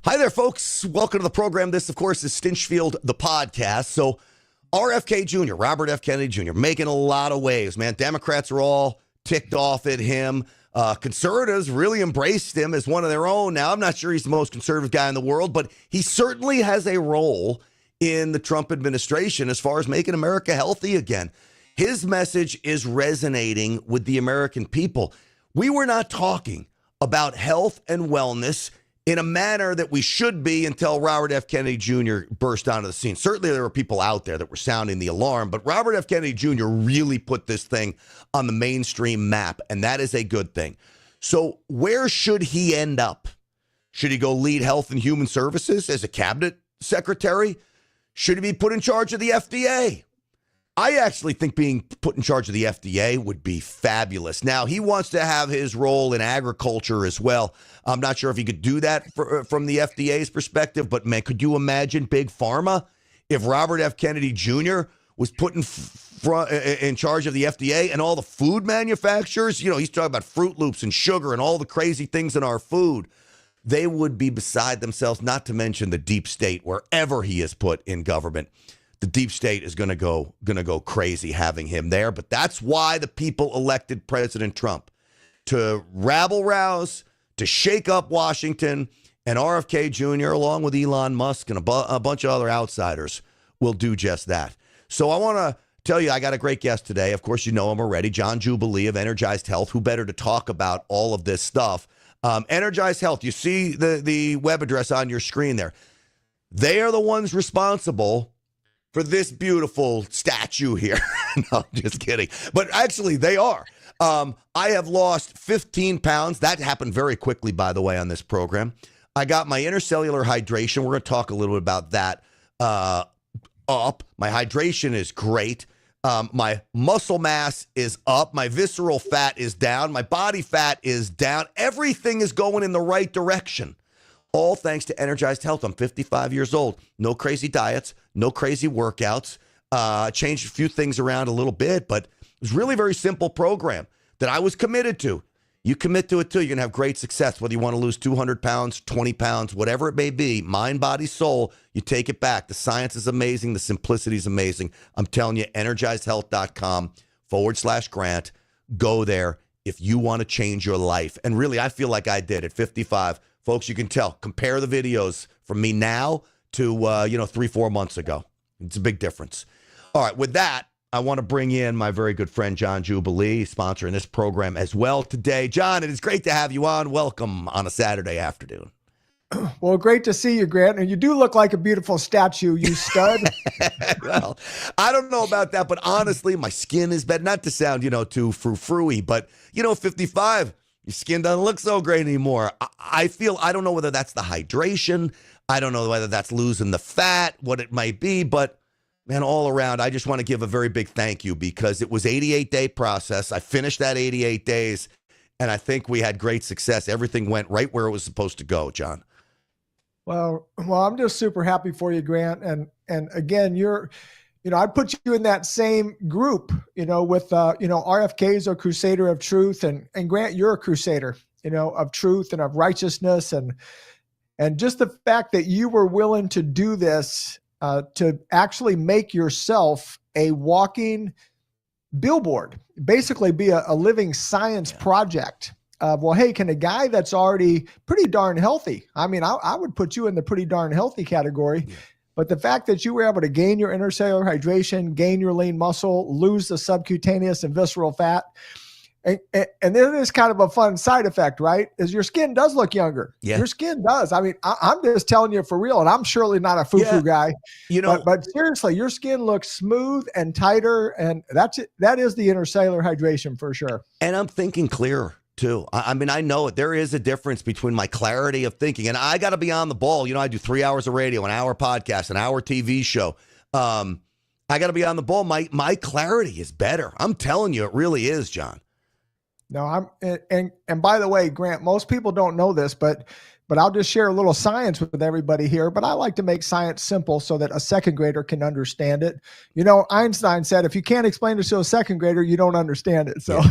Hi there, folks. Welcome to the program. This, of course, is Stinchfield, the podcast. So RFK Jr., Robert F. Kennedy Jr., making a lot of waves, man. Democrats are all ticked off at him. Conservatives really embraced him as one of their own. Now, I'm not sure he's the most conservative guy in the world, but he certainly has a role in the Trump administration as far as making America healthy again. His message is resonating with the American people. We were not talking about health and wellness in a manner that we should be until Robert F. Kennedy Jr. burst onto the scene. Certainly there were people out there that were sounding the alarm, but Robert F. Kennedy Jr. really put this thing on the mainstream map, and that is a good thing. So where should he end up? Should he go lead Health and Human Services as a cabinet secretary? Should he be put in charge of the FDA? I actually think being put in charge of the FDA would be fabulous. Now, he wants to have his role in agriculture as well. I'm not sure if he could do that from the FDA's perspective, but man, could you imagine Big Pharma if Robert F. Kennedy Jr. was put in charge of the FDA and all the food manufacturers? You know, he's talking about Fruit Loops and sugar and all the crazy things in our food. They would be beside themselves, not to mention the deep state, wherever he is put in government. The deep state is going to go crazy having him there. But that's why the people elected President Trump, to rabble-rouse, to shake up Washington, and RFK Jr., along with Elon Musk and a bunch of other outsiders, will do just that. So I want to tell you, I got a great guest today. Of course, you know him already, John Jubilee of Energized Health. Who better to talk about all of this stuff? Energized Health, you see the web address on your screen there. They are the ones responsible for this beautiful statue here. No, I'm just kidding. But actually, they are. I have lost 15 pounds. That happened very quickly, by the way, on this program. I got my Inner Cellular Hydration. We're going to talk a little bit about that up. My hydration is great. My muscle mass is up. My visceral fat is down. My body fat is down. Everything is going in the right direction. All thanks to Energized Health. I'm 55 years old. No crazy diets, no crazy workouts. Changed a few things around a little bit, but it was really a very simple program that I was committed to. You commit to it too, you're going to have great success. Whether you want to lose 200 pounds, 20 pounds, whatever it may be, mind, body, soul, you take it back. The science is amazing. The simplicity is amazing. I'm telling you, energizedhealth.com/Grant. Go there if you want to change your life. And really, I feel like I did at 55. Folks, you can tell. Compare the videos from me now to, 3-4 months ago. It's a big difference. All right, with that, I want to bring in my very good friend, John Jubilee, sponsoring this program as well today. John, it is great to have you on. Welcome on a Saturday afternoon. Well, great to see you, Grant. And you do look like a beautiful statue, you stud. Well, I don't know about that, but honestly, my skin is better. Not to sound, too frou-frou-y, but, 55, your skin doesn't look so great anymore. I don't know whether that's the hydration. I don't know whether that's losing the fat, what it might be, but man, all around, I just want to give a very big thank you because it was 88-day process. I finished that 88 days, and I think we had great success. Everything went right where it was supposed to go, John. Well, I'm just super happy for you, Grant. And again, I'd put you in that same group, with, RFK's a crusader of truth, and Grant, you're a crusader, of truth and of righteousness. And just the fact that you were willing to do this, to actually make yourself a walking billboard, basically be a living science project of, well, hey, can a guy that's already pretty darn healthy, I mean, I would put you in the pretty darn healthy category, but the fact that you were able to gain your intercellular hydration, gain your lean muscle, lose the subcutaneous and visceral fat, and then it's kind of a fun side effect, right? Is your skin does look younger. Yeah. Your skin does. I mean, I'm just telling you for real, and I'm surely not a foo-foo guy. But seriously, your skin looks smooth and tighter, and that's it. That is the intercellular hydration for sure. And I'm thinking clearer too. I mean, I know it. There is a difference between my clarity of thinking, and I got to be on the ball. I do 3 hours of radio, an hour podcast, an hour TV show. I got to be on the ball. My clarity is better. I'm telling you, it really is, John. No, and by the way, Grant, most people don't know this, but I'll just share a little science with everybody here. But I like to make science simple so that a second grader can understand it. Einstein said, if you can't explain it to a second grader, you don't understand it. So,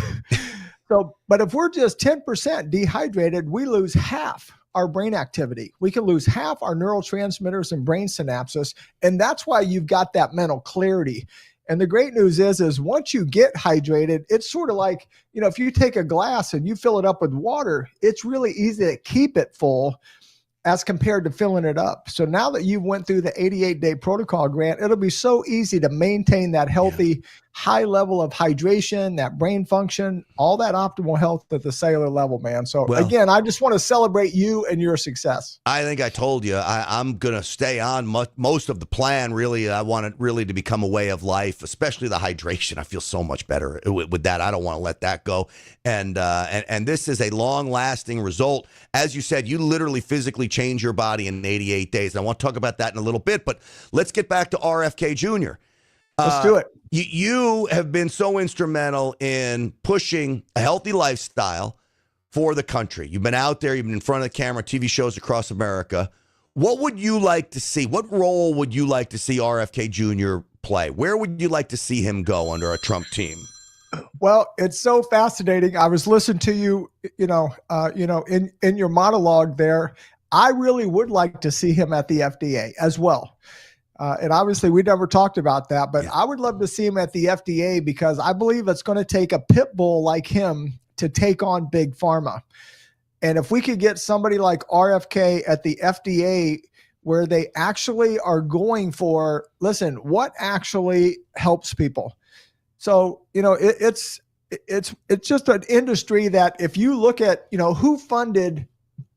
but if we're just 10% dehydrated, we lose half our brain activity. We can lose half our neurotransmitters and brain synapses. And that's why you've got that mental clarity. And the great news is once you get hydrated, it's sort of like, if you take a glass and you fill it up with water, it's really easy to keep it full as compared to filling it up. So now that you went through the 88-day protocol, Grant, it'll be so easy to maintain that healthy, high level of hydration, that brain function, all that optimal health at the cellular level, man. So again, I just want to celebrate you and your success. I think I told you, I'm going to stay on most of the plan. Really, I want it really to become a way of life, especially the hydration. I feel so much better with that. I don't want to let that go. And this is a long-lasting result. As you said, you literally physically change your body in 88 days. And I want to talk about that in a little bit, but let's get back to RFK Jr. Let's do it. You have been so instrumental in pushing a healthy lifestyle for the country. You've been out there, you've been in front of the camera, TV shows across America. What would you like to see? What role would you like to see RFK Jr. play? Where would you like to see him go under a Trump team? Well, it's so fascinating. I was listening to you, in your monologue there. I really would like to see him at the FDA as well. And obviously, we never talked about that, but I would love to see him at the FDA because I believe it's going to take a pit bull like him to take on big pharma. And if we could get somebody like RFK at the FDA where they actually are going for, listen, what actually helps people? So, it's just an industry that if you look at, who funded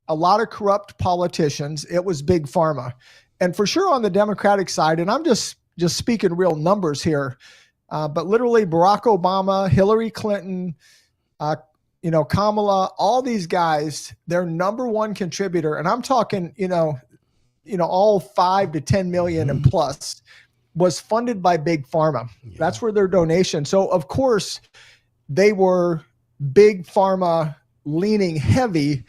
a lot of corrupt politicians, it was big pharma. And for sure on the Democratic side, and I'm just speaking real numbers here, but literally Barack Obama, Hillary Clinton, Kamala, all these guys, their number one contributor, and I'm talking, all 5 to 10 million and plus, was funded by big pharma. Yeah. That's where their donation. So of course they were big pharma leaning heavy,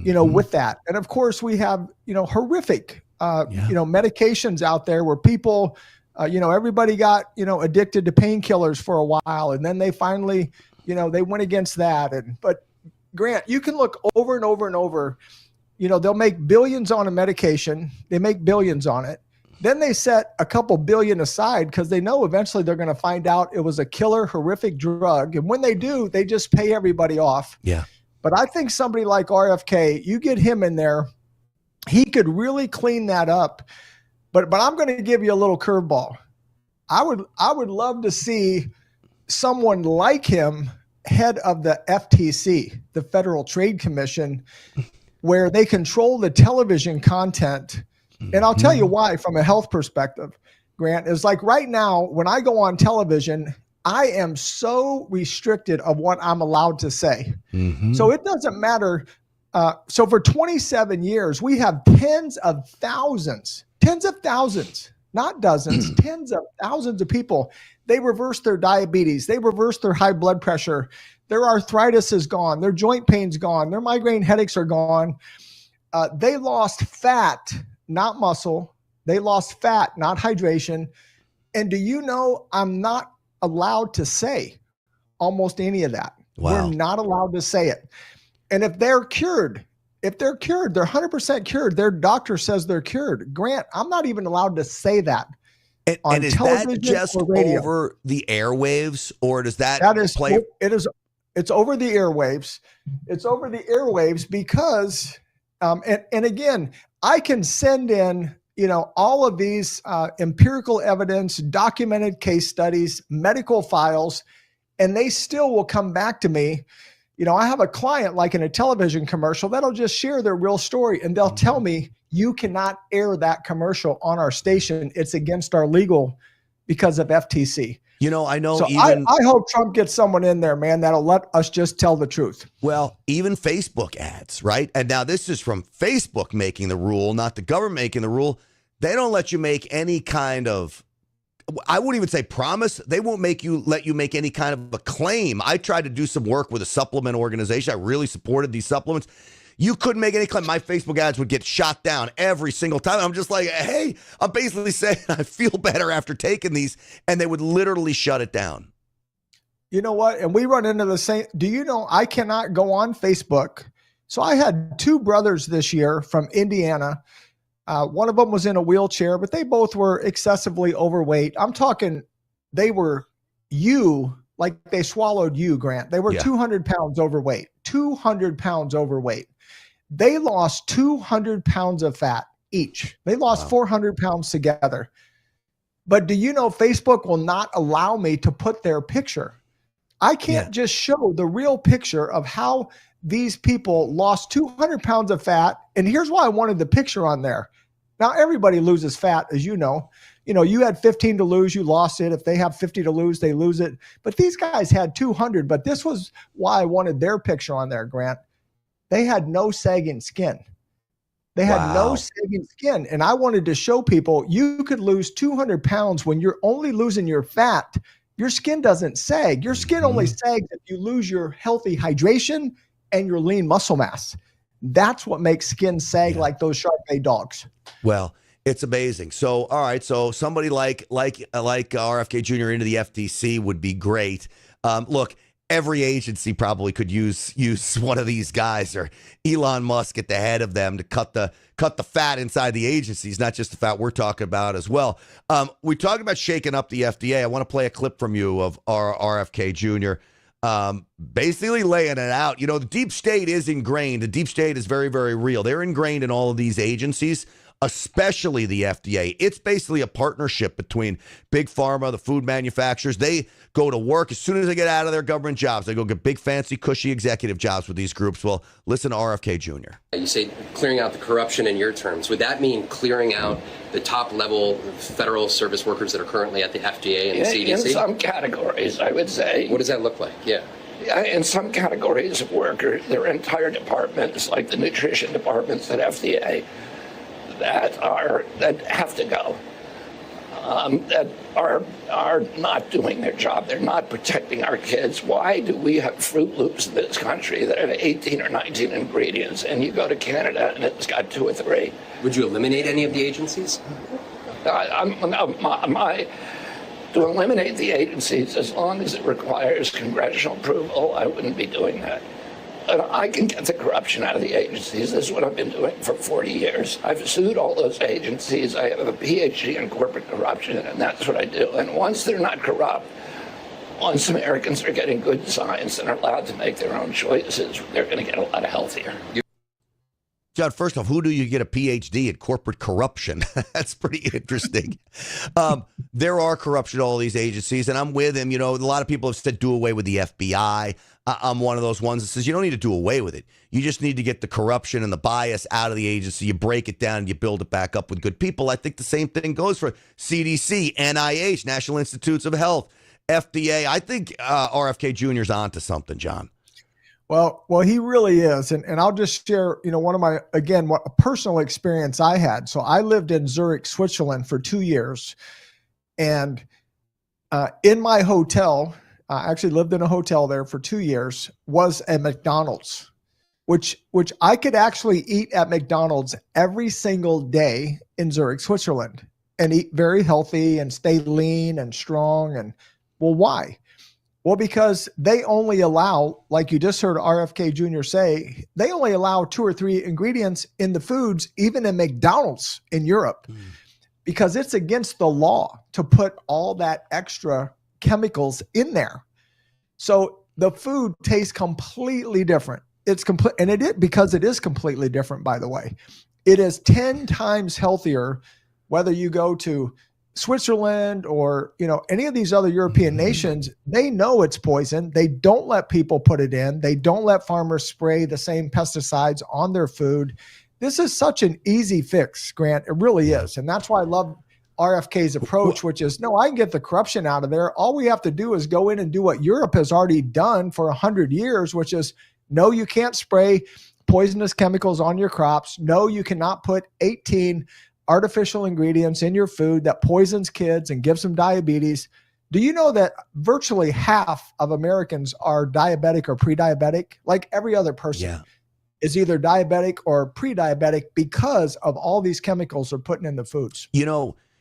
with that. And of course we have, horrific, medications out there where people, everybody got, addicted to painkillers for a while. And then they finally, they went against that. But Grant, you can look over and over and over, they'll make billions on a medication. They make billions on it. Then they set a couple billion aside because they know eventually they're going to find out it was a killer, horrific drug. And when they do, they just pay everybody off. Yeah. But I think somebody like RFK, you get him in there, he could really clean that up. But I'm going to give you a little curveball. I would love to see someone like him head of the FTC, the Federal Trade Commission, where they control the television content. And I'll tell you why from a health perspective, Grant, is like right now, when I go on television, I am so restricted of what I'm allowed to say. Mm-hmm. So it doesn't matter. So for 27 years, we have tens of thousands, not dozens, tens of thousands of people. They reverse their diabetes. They reverse their high blood pressure. Their arthritis is gone. Their joint pain's gone. Their migraine headaches are gone. They lost fat, not muscle. They lost fat, not hydration. And do you know I'm not allowed to say almost any of that. Wow. We're not allowed to say it. And if they're cured, they're 100% cured. Their doctor says they're cured. Grant, I'm not even allowed to say that. And is that just over the airwaves, or does that play? It's over the airwaves. It's over the airwaves because, and again, I can send in, all of these empirical evidence, documented case studies, medical files, and they still will come back to me. I have a client like in a television commercial that'll just share their real story and they'll tell me, you cannot air that commercial on our station. It's against our legal because of FTC. I know. So I hope Trump gets someone in there, man, that'll let us just tell the truth. Well, even Facebook ads, right? And now this is from Facebook making the rule, not the government making the rule. They don't let you make any kind of, I wouldn't even say promise. They won't let you make any kind of a claim. I tried to do some work with a supplement organization. I really supported these supplements. You couldn't make any claim. My Facebook ads would get shot down every single time. I'm just like, hey, I'm basically saying I feel better after taking these, and they would literally shut it down. You know what? And we run into the same. Do you know I cannot go on Facebook So I had two brothers this year from Indiana. One of them was in a wheelchair, but they both were excessively overweight. I'm talking, they were like they swallowed you, Grant. They were 200 pounds overweight, 200 pounds overweight. They lost 200 pounds of fat each. They lost 400 pounds together. But do you know Facebook will not allow me to put their picture? I can't just show the real picture of how these people lost 200 pounds of fat. And here's why I wanted the picture on there. Now, everybody loses fat, as you know. You know, you had 15 to lose, you lost it. If they have 50 to lose, they lose it. But these guys had 200. But this was why I wanted their picture on there, Grant. They had no sagging skin. They had no sagging skin. And I wanted to show people you could lose 200 pounds when you're only losing your fat. Your skin doesn't sag. Your skin only sags if you lose your healthy hydration and your lean muscle mass. That's what makes skin sag like those Shar-Pei dogs. Well, it's amazing. So, all right. So somebody like RFK Jr. into the FTC would be great. Look, every agency probably could use one of these guys, or Elon Musk at the head of them, to cut the fat inside the agencies, not just the fat we're talking about as well. We talked about shaking up the FDA. I want to play a clip from you of RFK Jr. Basically laying it out. You know, the deep state is ingrained. The deep state is very, very real. They're ingrained in all of these agencies, especially the FDA. It's basically a partnership between big pharma, the food manufacturers. They go to work as soon as they get out of their government jobs. They go get big, fancy, cushy executive jobs with these groups. Well, listen to RFK Jr. You say clearing out the corruption in your terms. Would that mean clearing out the top level federal service workers that are currently at the FDA and the CDC? In some categories, I would say. What does that look like? Yeah. In some categories of workers, there are entire departments, like the nutrition departments at FDA, that have to go, that are not doing their job. They're not protecting our kids. Why do we have Fruit Loops in this country that have 18 or 19 ingredients, and you go to Canada and it's got 2 or 3? Would you eliminate any of the agencies? To eliminate the agencies, as long as it requires congressional approval, I wouldn't be doing that. And I can get the corruption out of the agencies. This is what I've been doing for 40 years. I've sued all those agencies. I have a PhD in corporate corruption, and that's what I do. And once they're not corrupt, once Americans are getting good science and are allowed to make their own choices, they're going to get a lot healthier. John, first off, who do you get a PhD in corporate corruption? That's pretty interesting. There are corruption in all these agencies, and I'm with him. You know, a lot of people have said do away with the FBI. I'm one of those ones that says you don't need to do away with it. You just need to get the corruption and the bias out of the agency. You break it down and you build it back up with good people. I think the same thing goes for CDC, NIH, National Institutes of Health, FDA. I think RFK Jr. is onto something, John. Well, he really is. And I'll just share, one of my, again, what a personal experience I had. So I lived in Zurich, Switzerland for 2 years. And in my hotel, I actually lived in a hotel there for 2 years, was a McDonald's, which I could actually eat at McDonald's every single day in Zurich, Switzerland, and eat very healthy and stay lean and strong. And well, why? Well, because they only allow, like you just heard RFK Jr. say, they only allow 2 or 3 ingredients in the foods, even in McDonald's in Europe, because it's against the law to put all that extra chemicals in there. So the food tastes completely different. It's complete, and because it is completely different, by the way. It is 10 times healthier, whether you go to Switzerland or, any of these other European nations. They know it's poison. They don't let people put it in. They don't let farmers spray the same pesticides on their food. This is such an easy fix, Grant. It really is. And that's why I love RFK's approach, which is, no, I can get the corruption out of there. All we have to do is go in and do what Europe has already done for 100 years, which is, no, you can't spray poisonous chemicals on your crops. No, you cannot put 18 artificial ingredients in your food that poisons kids and gives them diabetes. Do you know that virtually half of Americans are diabetic or pre-diabetic? Like every other person is either diabetic or pre-diabetic because of all these chemicals they're putting in the foods.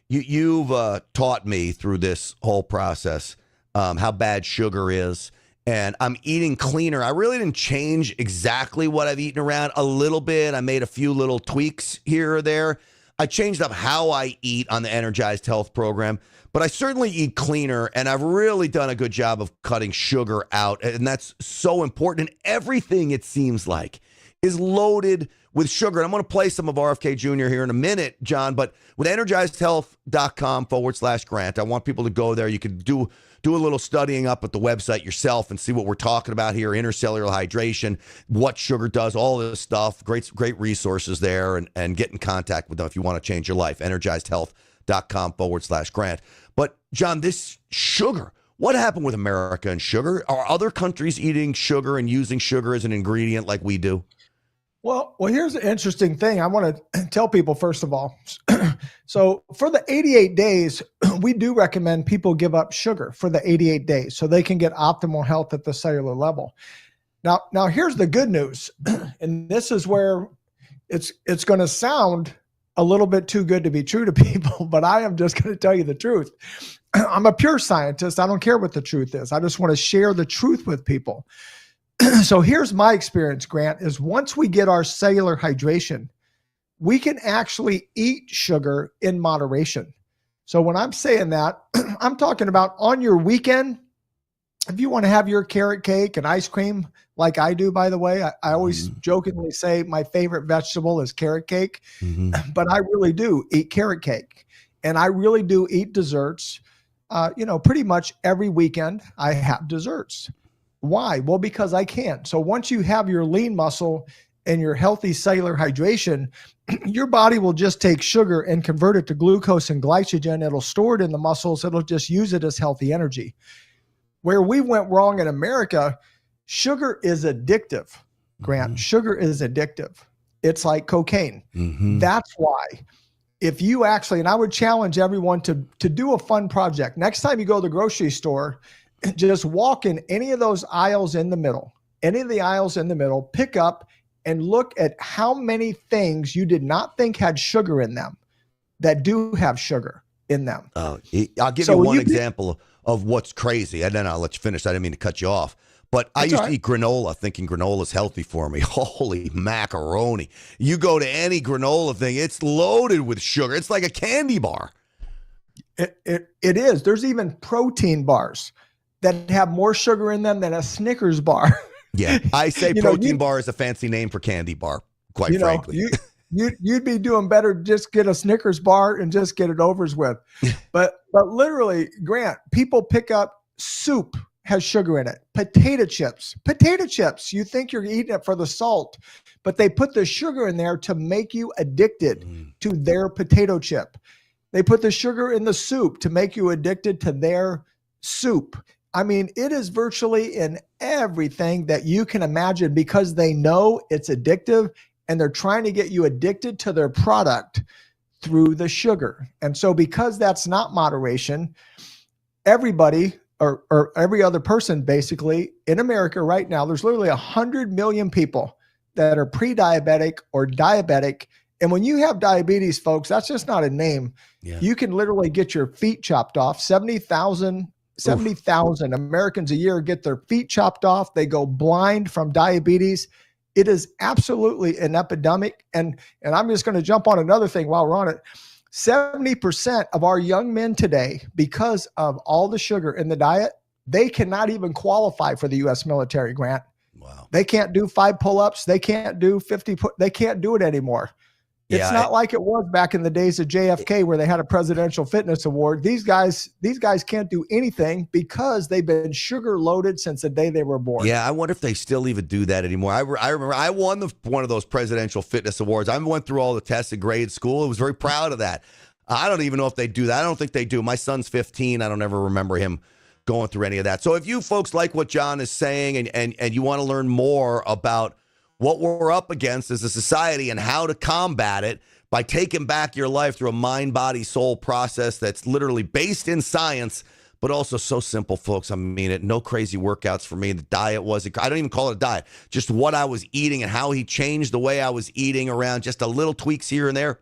You've taught me through this whole process how bad sugar is and I'm eating cleaner. I really didn't change exactly what I've eaten around a little bit. I made a few little tweaks here or there. I changed up how I eat on the Energized Health program, but I certainly eat cleaner, and I've really done a good job of cutting sugar out, and that's so important. And everything, it seems like, is loaded with sugar. And I'm going to play some of RFK Jr. here in a minute, John, but with energizedhealth.com/grant, I want people to go there. You can do a little studying up at the website yourself and see what we're talking about here, Inner Cellular Hydration, what sugar does, all this stuff. Great resources there, and get in contact with them if you want to change your life, energizedhealth.com/grant. But, John, this sugar, what happened with America and sugar? Are other countries eating sugar and using sugar as an ingredient like we do? Well, here's the interesting thing. I want to tell people, first of all. So for the 88 days, we do recommend people give up sugar for the 88 days so they can get optimal health at the cellular level. Now here's the good news. And this is where it's going to sound a little bit too good to be true to people, but I am just going to tell you the truth. I'm a pure scientist. I don't care what the truth is. I just want to share the truth with people. So here's my experience, Grant, is once we get our cellular hydration, we can actually eat sugar in moderation. So when I'm saying that, I'm talking about on your weekend, if you want to have your carrot cake and ice cream, like I do, by the way, I always jokingly say my favorite vegetable is carrot cake, but I really do eat carrot cake. And I really do eat desserts. Pretty much every weekend I have desserts. Why? Well, because I can. So once you have your lean muscle and your healthy cellular hydration, your body will just take sugar and convert it to glucose and glycogen. It'll store it in the muscles. It'll just use it as healthy energy. Where we went wrong in America, sugar is addictive, Grant. Sugar is addictive. It's like cocaine. That's why. If you actually, and I would challenge everyone to do a fun project. Next time you go to the grocery store, just walk in any of those aisles in the middle, pick up and look at how many things you did not think had sugar in them that do have sugar in them. I'll give you one example of what's crazy, and then I'll let you finish. I didn't mean to cut you off. But I used to eat granola thinking granola is healthy for me. Holy macaroni. You go to any granola thing, it's loaded with sugar. It's like a candy bar. It is. There's even protein bars that have more sugar in them than a Snickers bar. Yeah, I say protein bar is a fancy name for candy bar, quite frankly. You'd be doing better just get a Snickers bar and just get it over with. But literally, Grant, people pick up soup has sugar in it. Potato chips. You think you're eating it for the salt, but they put the sugar in there to make you addicted to their potato chip. They put the sugar in the soup to make you addicted to their soup. I mean, it is virtually in everything that you can imagine because they know it's addictive and they're trying to get you addicted to their product through the sugar. And so because that's not moderation, everybody or every other person basically in America right now, there's literally 100 million people that are pre-diabetic or diabetic. And when you have diabetes, folks, that's just not a name. Yeah. You can literally get your feet chopped off. 70,000 Americans a year get their feet chopped off. They go blind from diabetes. It is absolutely an epidemic. And I'm just going to jump on another thing while we're on it. 70% of our young men today, because of all the sugar in the diet, they cannot even qualify for the U.S. military, Grant. Wow. They can't do 5 pull-ups. They can't do 50. They can't do it anymore. It's not like it was back in the days of JFK where they had a presidential fitness award. These guys can't do anything because they've been sugar loaded since the day they were born. Yeah, I wonder if they still even do that anymore. I remember I won one of those presidential fitness awards. I went through all the tests in grade school. I was very proud of that. I don't even know if they do that. I don't think they do. My son's 15. I don't ever remember him going through any of that. So if you folks like what John is saying and you want to learn more about what we're up against as a society and how to combat it by taking back your life through a mind, body, soul process that's literally based in science, but also so simple, folks. I mean it. No crazy workouts for me. The diet wasn't, I don't even call it a diet, just what I was eating and how he changed the way I was eating around just a little tweaks here and there.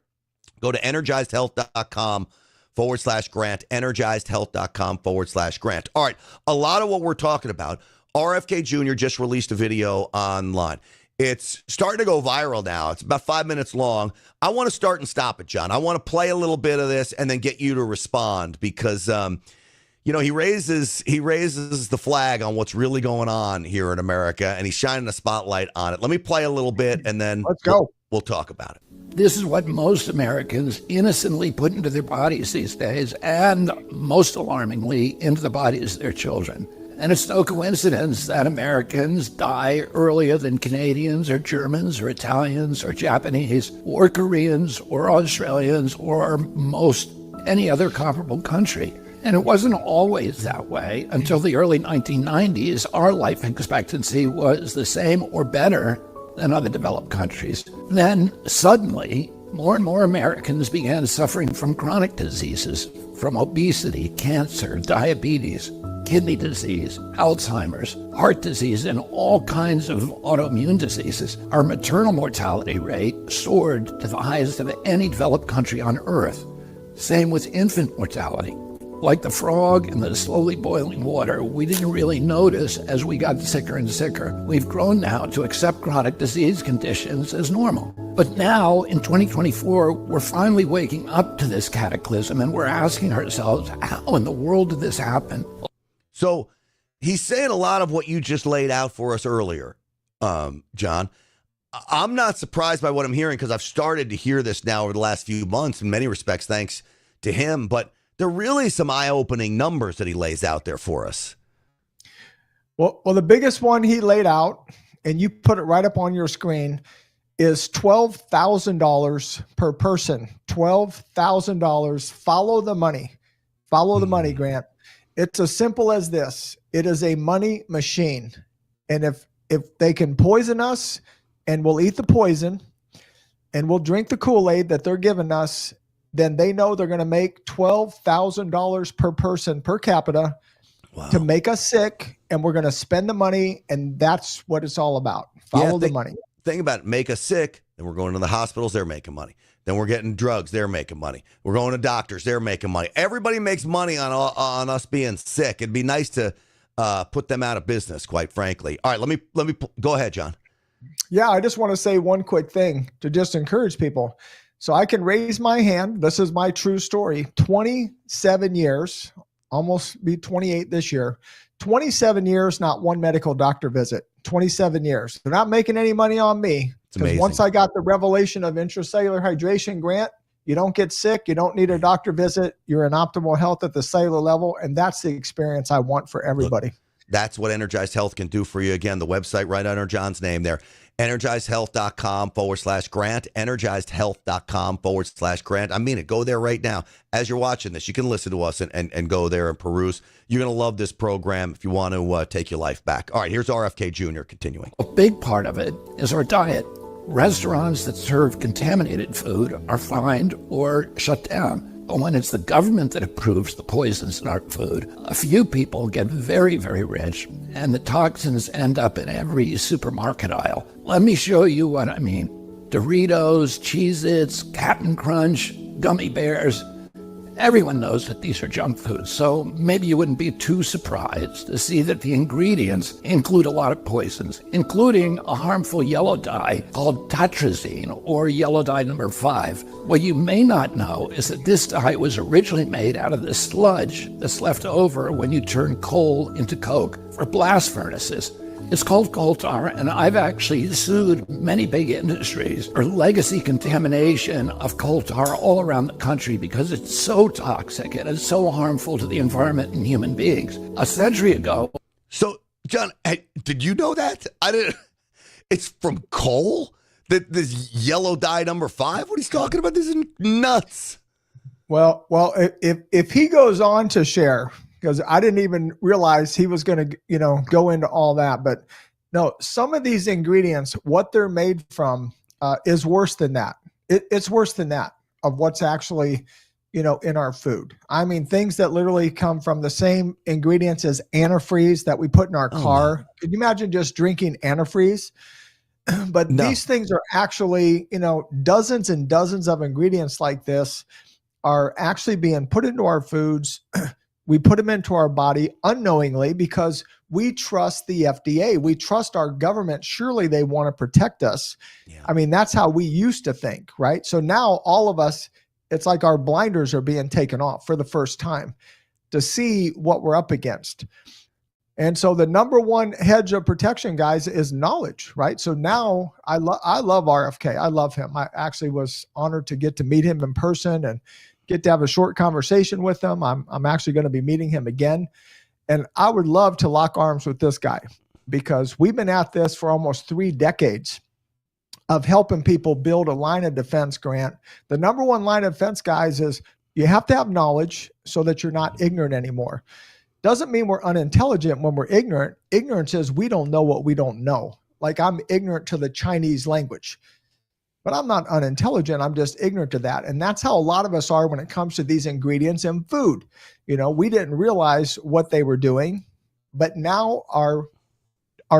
Go to energizedhealth.com/grant, energizedhealth.com/grant. All right. A lot of what we're talking about RFK Jr. just released a video online. It's starting to go viral now. It's about 5 minutes long. I want to start and stop it, John. I want to play a little bit of this and then get you to respond because, you know, he raises the flag on what's really going on here in America, and he's shining a spotlight on it. Let me play a little bit, and then let's go. We'll talk about it. This is what most Americans innocently put into their bodies these days, and most alarmingly, into the bodies of their children. And it's no coincidence that Americans die earlier than Canadians or Germans or Italians or Japanese or Koreans or Australians or most any other comparable country. And it wasn't always that way. Until the early 1990s, our life expectancy was the same or better than other developed countries. Then suddenly, more and more Americans began suffering from chronic diseases, from obesity, cancer, diabetes, kidney disease, Alzheimer's, heart disease, and all kinds of autoimmune diseases. Our maternal mortality rate soared to the highest of any developed country on earth. Same with infant mortality. Like the frog in the slowly boiling water, we didn't really notice as we got sicker and sicker. We've grown now to accept chronic disease conditions as normal. But now, in 2024, we're finally waking up to this cataclysm, and we're asking ourselves, how in the world did this happen? So he's saying a lot of what you just laid out for us earlier, John. I'm not surprised by what I'm hearing because I've started to hear this now over the last few months in many respects, thanks to him. But there are really some eye-opening numbers that he lays out there for us. Well, the biggest one he laid out, and you put it right up on your screen, is $12,000 per person. $12,000. Follow the money. Follow the money, Grant. It's as simple as this. It is a money machine. And if they can poison us and we'll eat the poison and we'll drink the Kool-Aid that they're giving us, then they know they're going to make $12,000 per person per capita to make us sick, and we're going to spend the money, and that's what it's all about. Follow the money. Think about it. Make us sick, then we're going to the hospitals, they're making money. Then we're getting drugs, they're making money. We're going to doctors, they're making money. Everybody makes money on us being sick. It'd be nice to put them out of business, quite frankly. All right, let me go ahead, John. Yeah, I just want to say one quick thing to just encourage people. So I can raise my hand. This is my true story. 27 years, almost be 28 this year. 27 years, not one medical doctor visit. 27 years. They're not making any money on me. Because once I got the revelation of intracellular hydration, Grant, you don't get sick. You don't need a doctor visit. You're in optimal health at the cellular level. And that's the experience I want for everybody. Look, that's what Energized Health can do for you. Again, the website right under John's name there. EnergizedHealth.com/Grant. EnergizedHealth.com/Grant. I mean it. Go there right now. As you're watching this, you can listen to us and go there and peruse. You're going to love this program if you want to take your life back. All right, here's RFK Jr. continuing. A big part of it is our diet. Restaurants that serve contaminated food are fined or shut down. But when it's the government that approves the poisons in our food, a few people get very, very rich, and the toxins end up in every supermarket aisle. Let me show you what I mean. Doritos, Cheez-Its, Cap'n Crunch, gummy bears. Everyone knows that these are junk foods, so maybe you wouldn't be too surprised to see that the ingredients include a lot of poisons, including a harmful yellow dye called tatrazine, or yellow dye number 5. What you may not know is that this dye was originally made out of the sludge that's left over when you turn coal into coke for blast furnaces. It's called coal tar, and I've actually sued many big industries for legacy contamination of coal tar all around the country because it's so toxic and it's so harmful to the environment and human beings. A century ago. So, John, hey, did you know that? I didn't. It's from coal? This yellow dye number 5? What he's talking about? This is nuts. Well, if he goes on to share, because I didn't even realize he was going to, go into all that. But no, some of these ingredients, what they're made from is worse than that. It's worse than that of what's actually, in our food. I mean, things that literally come from the same ingredients as antifreeze that we put in our car. No. Could you imagine just drinking antifreeze? But these things are actually, dozens and dozens of ingredients like this are actually being put into our foods. We put them into our body unknowingly because we trust the FDA. We trust our government. Surely they want to protect us. Yeah. I mean, that's how we used to think, right? So now all of us, it's like our blinders are being taken off for the first time to see what we're up against. And so the number one hedge of protection, guys, is knowledge, right? So now I love RFK. I love him. I actually was honored to get to meet him in person and get to have a short conversation with him. I'm actually going to be meeting him again. And I would love to lock arms with this guy because we've been at this for almost 3 decades of helping people build a line of defense, Grant. The number one line of defense, guys, is you have to have knowledge so that you're not ignorant anymore. Doesn't mean we're unintelligent when we're ignorant. Ignorance is we don't know what we don't know. Like I'm ignorant to the Chinese language, but I'm not unintelligent. I'm just ignorant to that. And that's how a lot of us are when it comes to these ingredients in food. You know, we didn't realize what they were doing, but now our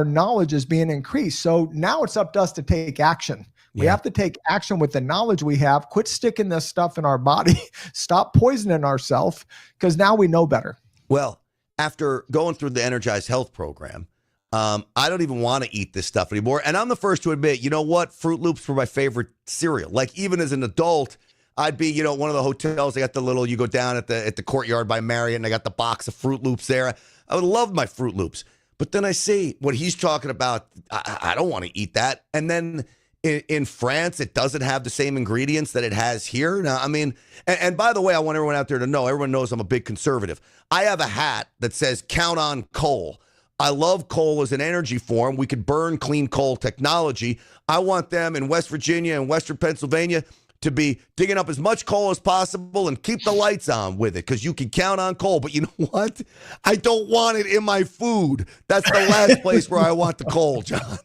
knowledge is being increased. So now it's up to us to take action. We have to take action with the knowledge we have. Quit sticking this stuff in our body. Stop poisoning ourselves because now we know better. Well, after going through the Energized Health program, I don't even want to eat this stuff anymore. And I'm the first to admit, you know what? Fruit Loops were my favorite cereal. Like even as an adult, I'd be, one of the hotels. They got the little, you go down at the courtyard by Marriott and they got the box of Fruit Loops there. I would love my Fruit Loops. But then I see what he's talking about. I don't want to eat that. And then in France, it doesn't have the same ingredients that it has here. Now, I mean, and by the way, I want everyone out there to know, everyone knows I'm a big conservative. I have a hat that says count on coal. I love coal as an energy form. We could burn clean coal technology. I want them in West Virginia and Western Pennsylvania to be digging up as much coal as possible and keep the lights on with it because you can count on coal. But you know what? I don't want it in my food. That's the last place where I want the coal, John.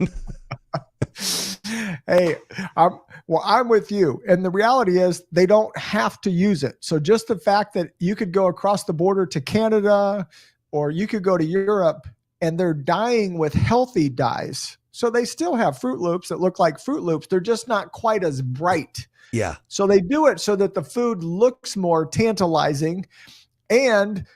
Hey, I'm with you. And the reality is they don't have to use it. So just the fact that you could go across the border to Canada or you could go to Europe and they're dyeing with healthy dyes. So they still have Fruit Loops that look like Fruit Loops. They're just not quite as bright. Yeah. So they do it so that the food looks more tantalizing. And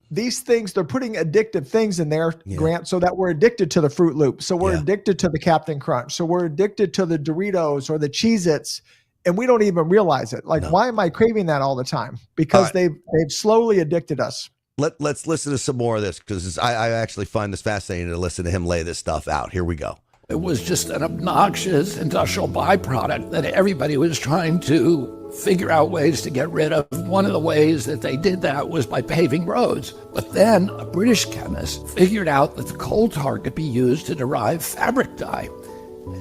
these things, they're putting addictive things in there, Grant, so that we're addicted to the Fruit Loop. So we're addicted to the Captain Crunch. So we're addicted to the Doritos or the Cheez-Its, and we don't even realize it. Like, why am I craving that all the time? Because they've slowly addicted us. Let's listen to some more of this because I actually find this fascinating to listen to him lay this stuff out. Here we go. It was just an obnoxious industrial byproduct that everybody was trying to figure out ways to get rid of. One of the ways that they did that was by paving roads. But then a British chemist figured out that the coal tar could be used to derive fabric dye.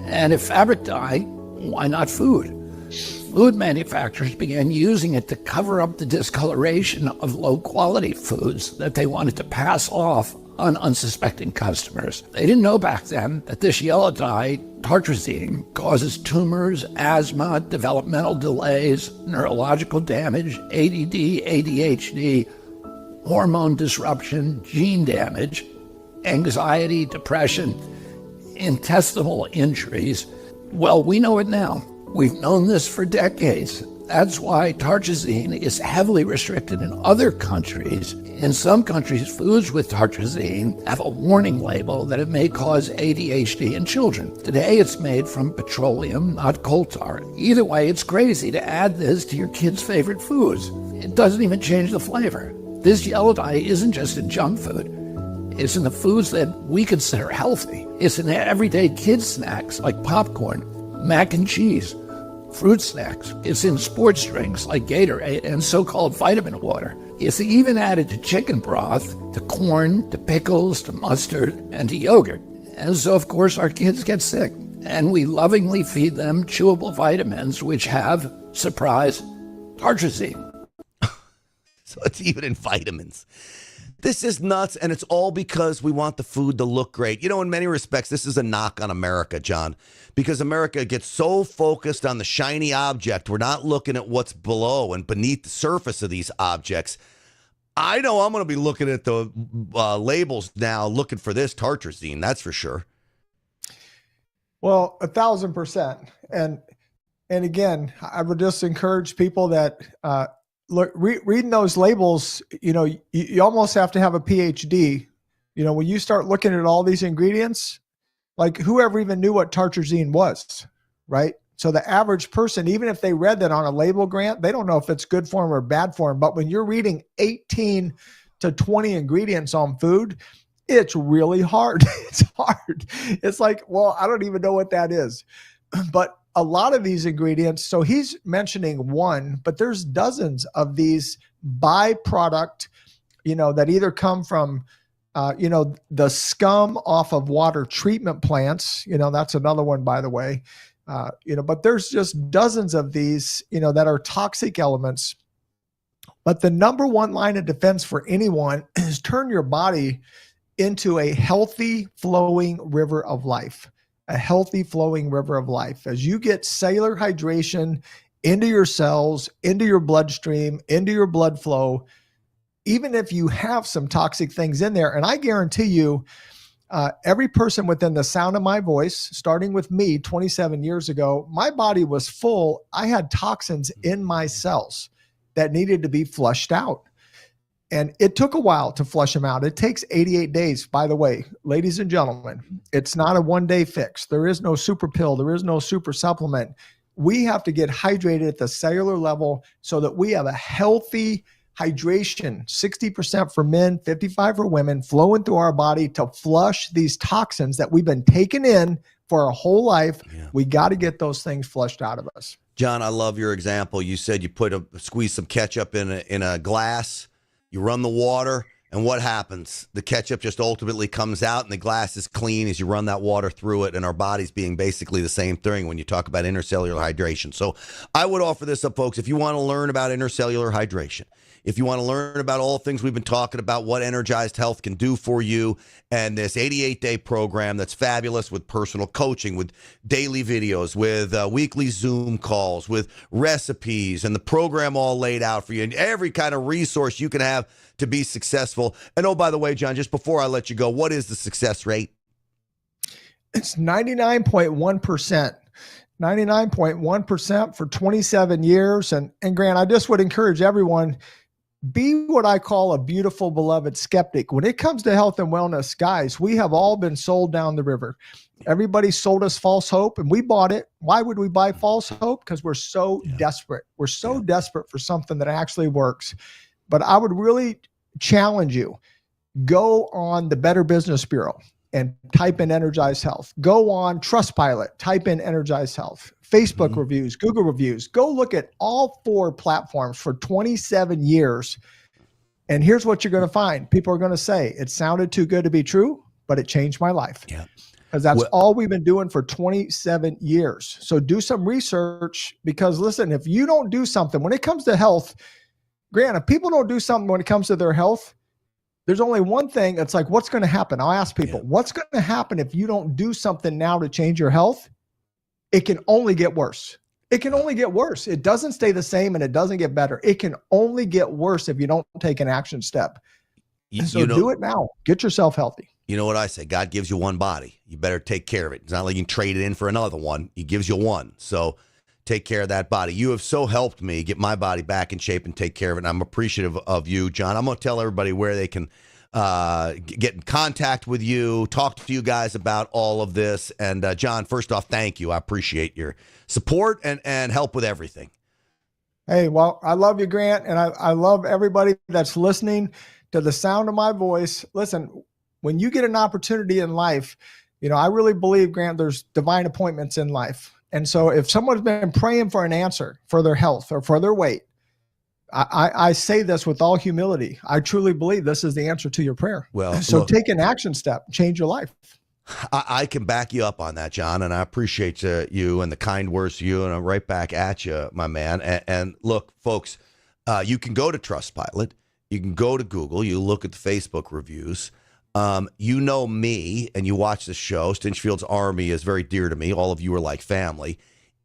And if fabric dye, why not food? Food manufacturers began using it to cover up the discoloration of low-quality foods that they wanted to pass off on unsuspecting customers. They didn't know back then that this yellow dye, tartrazine, causes tumors, asthma, developmental delays, neurological damage, ADD, ADHD, hormone disruption, gene damage, anxiety, depression, intestinal injuries. Well, we know it now. We've known this for decades. That's why tartrazine is heavily restricted in other countries. In some countries, foods with tartrazine have a warning label that it may cause ADHD in children. Today, it's made from petroleum, not coal tar. Either way, it's crazy to add this to your kids' favorite foods. It doesn't even change the flavor. This yellow dye isn't just in junk food. It's in the foods that we consider healthy. It's in everyday kids' snacks like popcorn, mac and cheese, fruit snacks. It's in sports drinks like Gatorade and so-called vitamin water. It's even added to chicken broth, to corn, to pickles, to mustard, and to yogurt. And so, of course, our kids get sick. And we lovingly feed them chewable vitamins, which have, surprise, tartrazine. So it's even in vitamins. This is nuts, and it's all because we want the food to look great. In many respects, this is a knock on America, John, because America gets so focused on the shiny object. We're not looking at what's below and beneath the surface of these objects. I know I'm going to be looking at the labels now, looking for this tartrazine, that's for sure. Well, 1,000%. And again, I would just encourage people that look, reading those labels, you almost have to have a PhD, when you start looking at all these ingredients, like whoever even knew what tartrazine was, right? So the average person, even if they read that on a label, Grant, they don't know if it's good for them or bad for them. But when you're reading 18 to 20 ingredients on food, it's really hard. It's hard. It's like, well, I don't even know what that is. But a lot of these ingredients, so he's mentioning one, but there's dozens of these byproduct, that either come from, the scum off of water treatment plants. That's another one, by the way. But there's just dozens of these, that are toxic elements. But the number one line of defense for anyone is turn your body into a healthy flowing river of life, a healthy flowing river of life. As you get cellular hydration into your cells, into your bloodstream, into your blood flow, even if you have some toxic things in there, and I guarantee you, every person within the sound of my voice, starting with me 27 years ago, my body was full. I had toxins in my cells that needed to be flushed out. And it took a while to flush them out. It takes 88 days, by the way, ladies and gentlemen. It's not a one-day fix. There is no super pill. There is no super supplement. We have to get hydrated at the cellular level so that we have a healthy hydration, 60% for men, 55% for women, flowing through our body to flush these toxins that we've been taking in for our whole life. Yeah. We got to get those things flushed out of us. John, I love your example. You said you squeeze some ketchup in a glass, you run the water, and what happens? The ketchup just ultimately comes out and the glass is clean as you run that water through it, and our body's being basically the same thing when you talk about intercellular hydration. So I would offer this up, folks. If you want to learn about intercellular hydration, if you want to learn about all things we've been talking about, what Energized Health can do for you, and this 88-day program that's fabulous with personal coaching, with daily videos, with weekly Zoom calls, with recipes, and the program all laid out for you, and every kind of resource you can have to be successful. And oh, by the way, John, just before I let you go, what is the success rate? It's 99.1%. 99.1% for 27 years. And Grant, I just would encourage everyone, be what I call a beautiful, beloved skeptic. When it comes to health and wellness, guys, we have all been sold down the river. Everybody sold us false hope and we bought it. Why would we buy false hope? Because we're so desperate. We're so desperate for something that actually works. But I would really challenge you, go on the Better Business Bureau and type in Energized Health. Go on Trustpilot, type in Energized Health. Facebook reviews, Google reviews. Go look at all 4 platforms for 27 years. And here's what you're going to find. People are going to say, it sounded too good to be true, but it changed my life. Yeah. Because that's all we've been doing for 27 years. So do some research, because listen, if you don't do something, when it comes to health, Grant, if people don't do something when it comes to their health, there's only one thing. It's like, what's going to happen? I'll ask people, what's going to happen if you don't do something now to change your health? It can only get worse. It can only get worse. It doesn't stay the same and it doesn't get better. It can only get worse if you don't take an action step. So do it now. Get yourself healthy. You know what I say? God gives you one body. You better take care of it. It's not like you can trade it in for another one. He gives you one. So take care of that body. You have so helped me get my body back in shape and take care of it. And I'm appreciative of you, John. I'm going to tell everybody where they can get in contact with you, talk to you guys about all of this. And John, first off, thank you. I appreciate your support and help with everything. Hey, well, I love you, Grant. And I love everybody that's listening to the sound of my voice. Listen, when you get an opportunity in life, I really believe, Grant, there's divine appointments in life. And so if someone's been praying for an answer for their health or for their weight, I say this with all humility. I truly believe this is the answer to your prayer. Well, so take an action step, change your life. I can back you up on that, John, and I appreciate you and the kind words to you, and I'm right back at you, my man. And look, folks, you can go to Trustpilot, you can go to Google, you look at the Facebook reviews. You know me, and you watch the show. Stinchfield's Army is very dear to me. All of you are like family.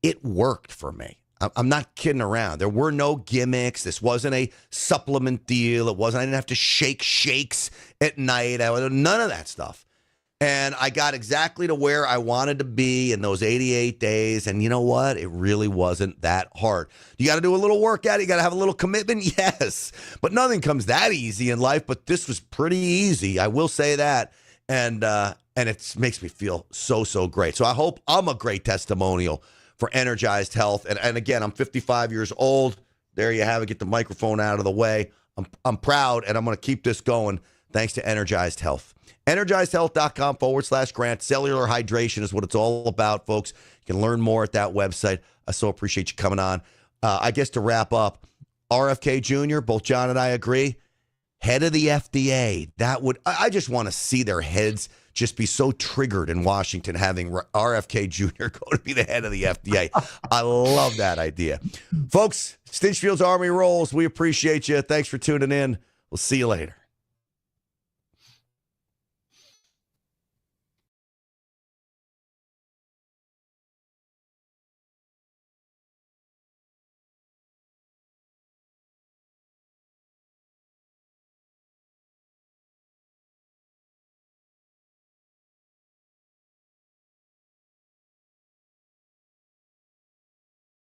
It worked for me. I'm not kidding around. There were no gimmicks. This wasn't a supplement deal. I didn't have to shake shakes at night. None of that stuff. And I got exactly to where I wanted to be in those 88 days. And you know what? It really wasn't that hard. You got to do a little work at it. You got to have a little commitment. Yes. But nothing comes that easy in life. But this was pretty easy. I will say that. And it makes me feel so great. So I hope I'm a great testimonial for Energized Health. And again, I'm 55 years old. There you have it. Get the microphone out of the way. I'm proud, and I'm going to keep this going thanks to Energized Health. EnergizedHealth.com/Grant. Cellular hydration is what it's all about, folks. You can learn more at that website. I so appreciate you coming on. I guess to wrap up, RFK Jr., both John and I agree, head of the FDA. I just want to see their heads just be so triggered in Washington having RFK Jr. go to be the head of the FDA. I love that idea. Folks, Stinchfield's Army rolls. We appreciate you. Thanks for tuning in. We'll see you later.